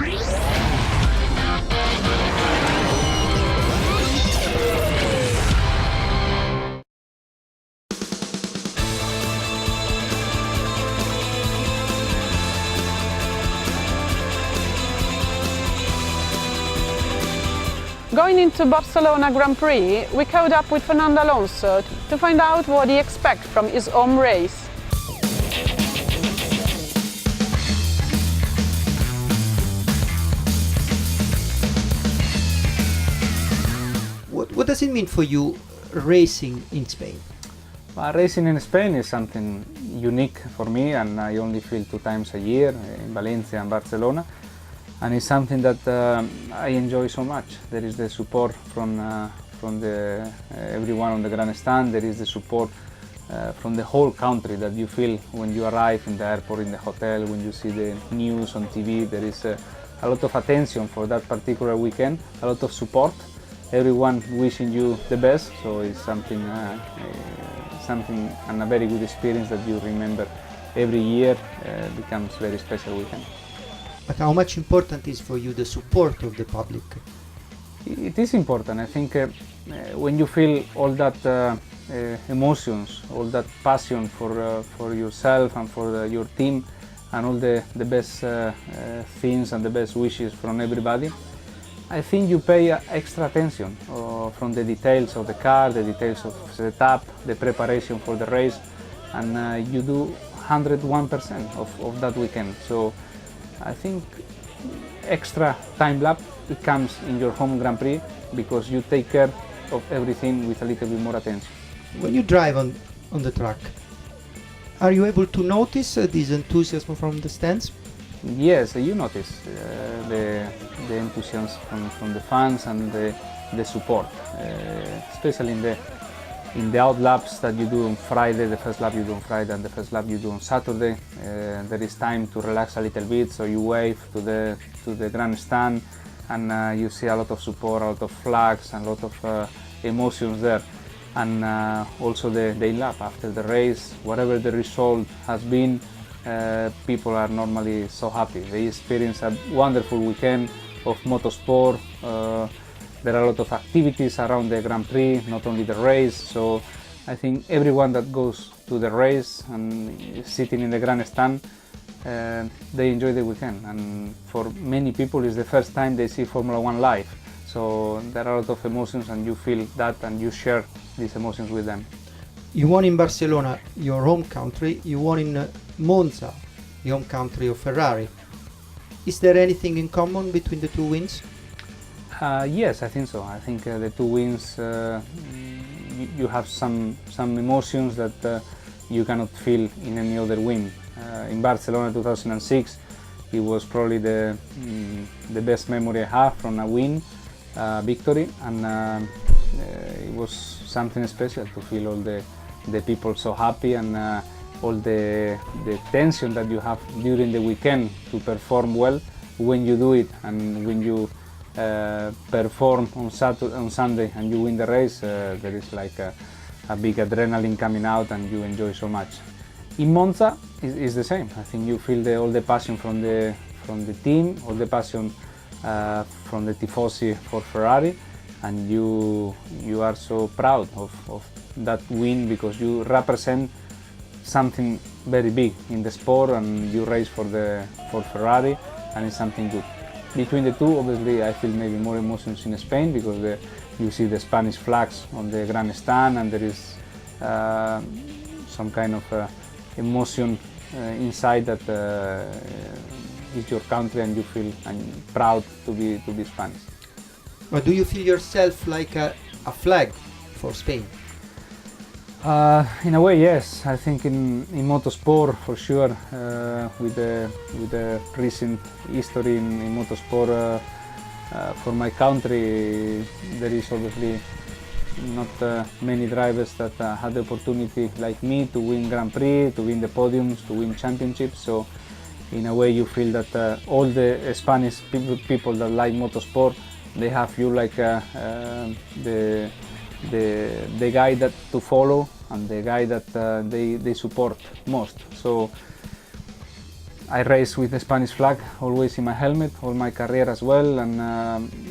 Going into Barcelona Grand Prix, we caught up with Fernando Alonso to find out what he expects from his home race. What does it mean for you racing in Spain? Racing in Spain is something unique for me, and I only feel 2 times a year in Valencia and Barcelona. And it's something that I enjoy so much. There is the support from everyone on the grandstand. There is the support from the whole country that you feel when you arrive in the airport, in the hotel, when you see the news on TV. There is a lot of attention for that particular weekend, a lot of support. Everyone wishing you the best. So it's something and a very good experience that you remember every year. Becomes very special weekend. But how much important is for you the support of the public? It is important. I think when you feel all that emotions, all that passion for yourself and for your team, and all the best things and the best wishes from everybody, I think you pay extra attention from the details of the car, the details of the setup, the preparation for the race, and you do 101% of that weekend. So I think extra time lapse, it comes in your home Grand Prix because you take care of everything with a little bit more attention. When you drive on the track, are you able to notice this enthusiasm from the stands? Yes, you notice the enthusiasm from the fans and the support, especially in the out laps that you do on Friday. The first lap you do on Friday and the first lap you do on Saturday. There is time to relax a little bit, so you wave to the grandstand, and you see a lot of support, a lot of flags, and a lot of emotions there. And also the in-lap after the race, whatever the result has been, people are normally so happy. They experience a wonderful weekend of motorsport. There are a lot of activities around the Grand Prix, not only the race. So I think everyone that goes to the race and is sitting in the grandstand, they enjoy the weekend. And for many people, it's the first time they see Formula One live. So there are a lot of emotions, and you feel that, and you share these emotions with them. You won in Barcelona, your home country. You won in Monza, the home country of Ferrari. Is there anything in common between the 2 wins? Yes, I think so. I think the 2 wins, you have some emotions that you cannot feel in any other win. In Barcelona 2006, it was probably the best memory I have from a win, victory, and it was something special to feel all the people so happy, and all the tension that you have during the weekend to perform well when you do it, and when you perform on Sunday and you win the race, there is like a big adrenaline coming out, and you enjoy so much. In Monza is the same. I think you feel all the passion from the team, all the passion from the tifosi for Ferrari, and you are so proud of that win because you represent something very big in the sport, and you race for Ferrari, and it's something good. Between the two, obviously, I feel maybe more emotions in Spain because you see the Spanish flags on the grandstand, and there is some kind of emotion inside that is your country, and you feel proud to be Spanish. But do you feel yourself like a flag for Spain? In a way, yes. I think in motorsport, for sure, with the recent history in motorsport for my country, there is obviously not many drivers that had the opportunity like me to win Grand Prix, to win the podiums, to win championships. So in a way you feel that all the Spanish people that like motorsport, they have you like the guy that to follow and the guy that they support most. So I race with the Spanish flag always in my helmet, all my career as well, and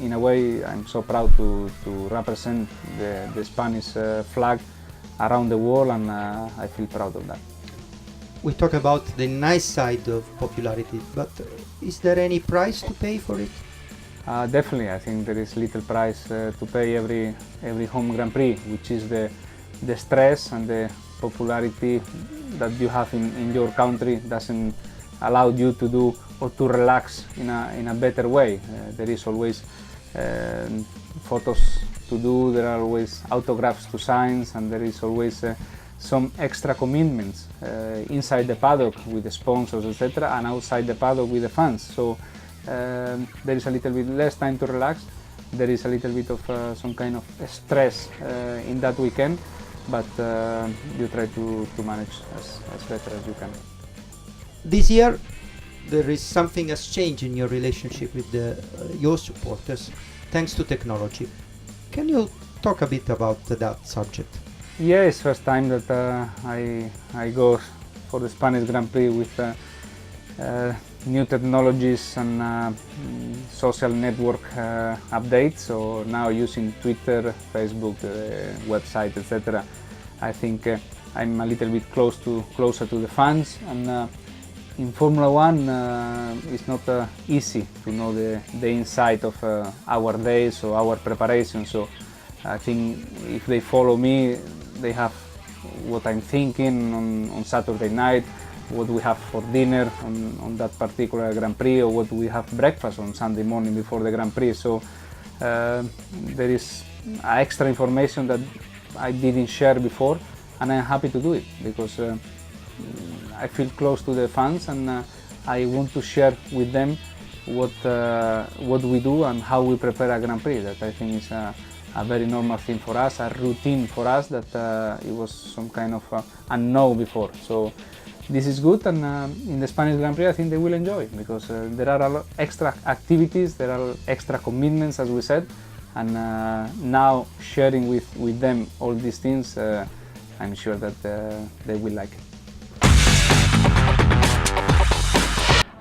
in a way I'm so proud to represent the Spanish flag around the world, and I feel proud of that. We talk about the nice side of popularity, but is there any price to pay for it? Definitely, I think there is little price to pay every home Grand Prix, which is the stress and the popularity that you have in your country doesn't allow you to do or to relax in a better way. There is always photos to do, there are always autographs to sign, and there is always some extra commitments inside the paddock with the sponsors, etc., and outside the paddock with the fans. So there is a little bit less time to relax. There is a little bit of some kind of stress in that weekend, but you try to manage as better as you can. This year, there is something has changed in your relationship with your supporters, thanks to technology. Can you talk a bit about that subject? Yeah, it's first time that I go for the Spanish Grand Prix with new technologies and social network updates. So now using Twitter, Facebook, website, etc. I think I'm a little bit closer to the fans, and in Formula One it's not easy to know the inside of our days or our preparation. So I think if they follow me, they have what I'm thinking on Saturday night, what we have for dinner on that particular Grand Prix, or what we have breakfast on Sunday morning before the Grand Prix. So there is extra information that I didn't share before, and I'm happy to do it because I feel close to the fans, and I want to share with them what we do and how we prepare a Grand Prix. That I think is a very normal thing for us, a routine for us that it was some kind of unknown before. So this is good, and in the Spanish Grand Prix I think they will enjoy, because there are a lot extra activities, there are extra commitments, as we said, and now sharing with them all these things, I'm sure that they will like it.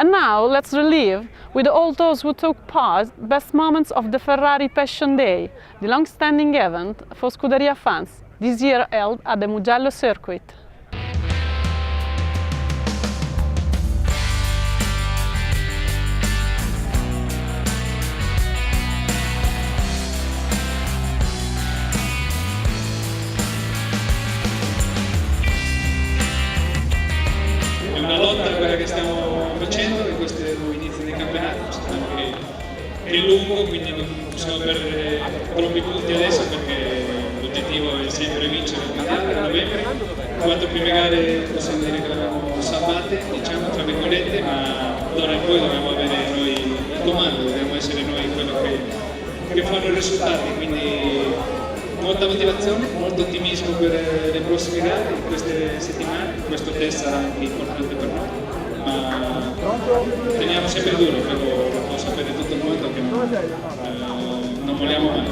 And now let's relive with all those who took part best moments of the Ferrari Passion Day, the long-standing event for Scuderia fans, this year held at the Mugello circuit. È una lotta quella che stiamo facendo in questo inizio del campionato, sappiamo che è lungo, quindi non possiamo perdere troppi punti adesso, perché l'obiettivo è sempre vincere il mondiale a novembre. Le 4 prime gare possiamo dire che le abbiamo salvate, diciamo tra virgolette, ma d'ora in poi dobbiamo avere noi il comando, dobbiamo essere noi quello che fanno i risultati, quindi molta motivazione, molto ottimismo per le prossime gare, in queste settimane. Questo test sarà anche importante per noi, ma teniamo sempre duro, lo può sapere tutto il mondo che non molliamo mai.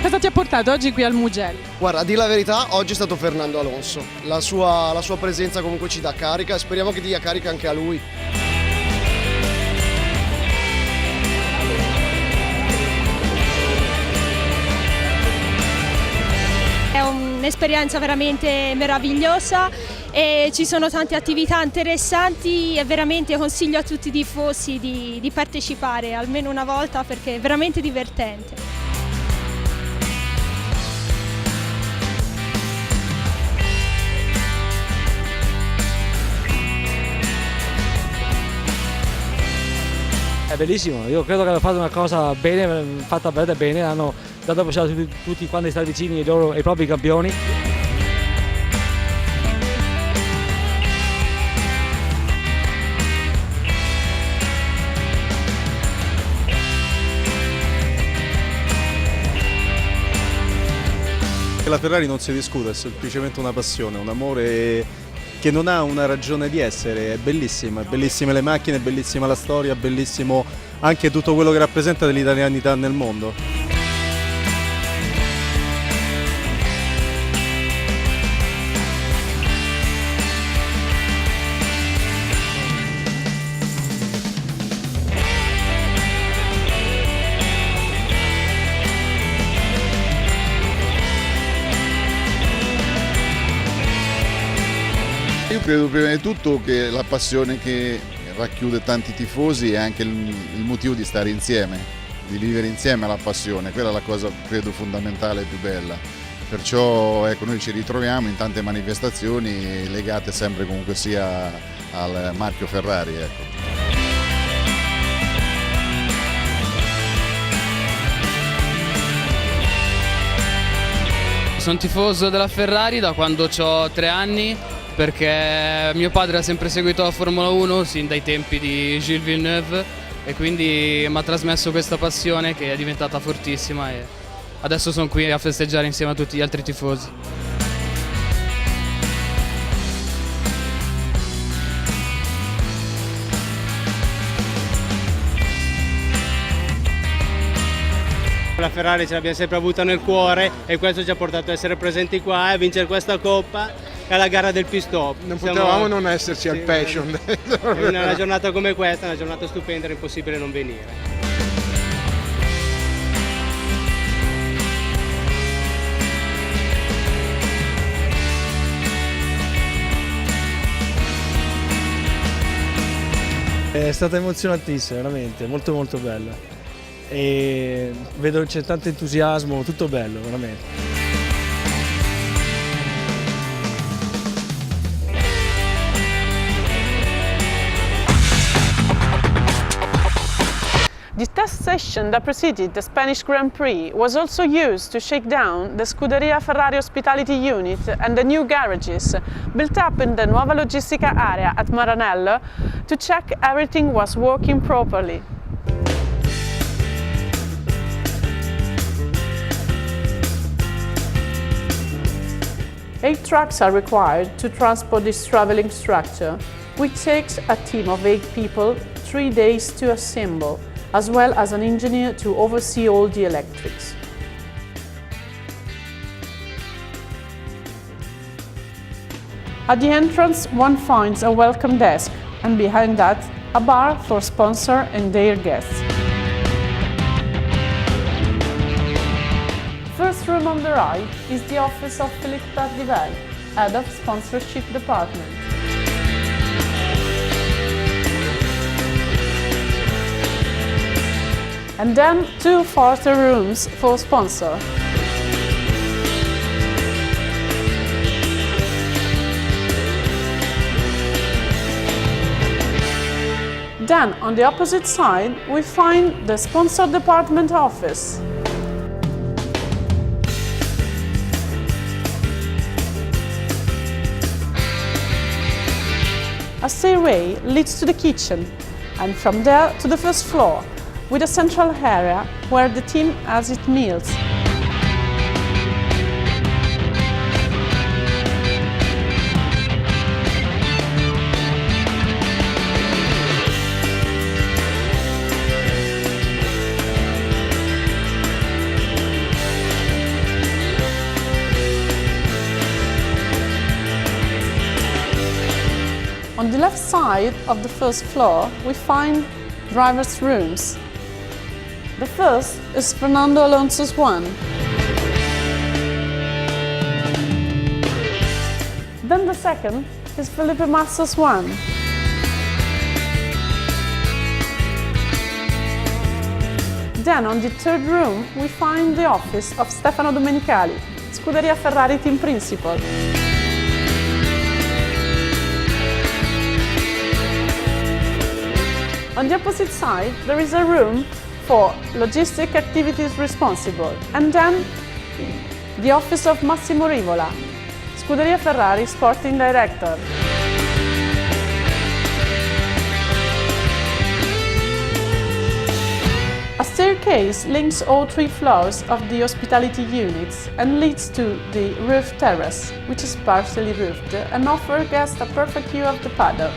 Cosa ti ha portato oggi qui al Mugello? Guarda, a dire la verità, oggi è stato Fernando Alonso. La sua presenza comunque ci dà carica e speriamo che dia carica anche a lui. È un'esperienza veramente meravigliosa e ci sono tante attività interessanti e veramente consiglio a tutti i tifosi di partecipare almeno una volta, perché è veramente divertente. È bellissimo, io credo che hanno fatto una cosa bene, fatta veramente bene, hanno dato la possibilità a tutti quanti di stare vicini ai propri campioni. La Ferrari non si discute, è semplicemente una passione, un amore che non ha una ragione di essere, è bellissima, bellissime le macchine, è bellissima la storia, è bellissimo anche tutto quello che rappresenta dell'italianità nel mondo. io credo prima di tutto che la passione che racchiude tanti tifosi è anche il motivo di stare insieme, di vivere insieme la passione, quella è la cosa credo fondamentale e più bella. Perciò ecco, noi ci ritroviamo in tante manifestazioni legate sempre comunque sia al marchio Ferrari. Ecco. Sono tifoso della Ferrari da quando ho 3 anni perché mio padre ha sempre seguito la Formula 1 sin dai tempi di Gilles Villeneuve e quindi mi ha trasmesso questa passione che è diventata fortissima e adesso sono qui a festeggiare insieme a tutti gli altri tifosi. La Ferrari ce l'abbiamo sempre avuta nel cuore e questo ci ha portato a essere presenti qua e a vincere questa coppa e alla gara del pit stop. Non potevamo non esserci al Passion. In una giornata come questa, una giornata stupenda, era impossibile non venire. È stata emozionantissima, veramente, molto molto bella. E vedo che c'è tanto entusiasmo, tutto bello, veramente. The test session that preceded the Spanish Grand Prix was also used to shake down the Scuderia Ferrari Hospitality Unit and the new garages built up in the Nuova Logistica area at Maranello to check everything was working properly. Eight trucks are required to transport this travelling structure, which takes a team of 8 people 3 days to assemble, as well as an engineer to oversee all the electrics. At the entrance, one finds a welcome desk, and behind that, a bar for sponsors and their guests. First room on the right is the office of Philippe Tardivel, head of sponsorship department. And then 2 further rooms for sponsor. Then on the opposite side we find the sponsor department office. A stairway leads to the kitchen, and from there to the first floor, with a central area where the team has its meals. On the left side of the first floor, we find drivers' rooms. The first is Fernando Alonso's one. Then the second is Felipe Massa's one. Then on the third room, we find the office of Stefano Domenicali, Scuderia Ferrari team principal. On the opposite side, there is a room for logistic activities responsible, and then the office of Massimo Rivola, Scuderia Ferrari sporting director. A staircase links all 3 floors of the hospitality units and leads to the roof terrace, which is partially roofed and offers guests a perfect view of the paddock.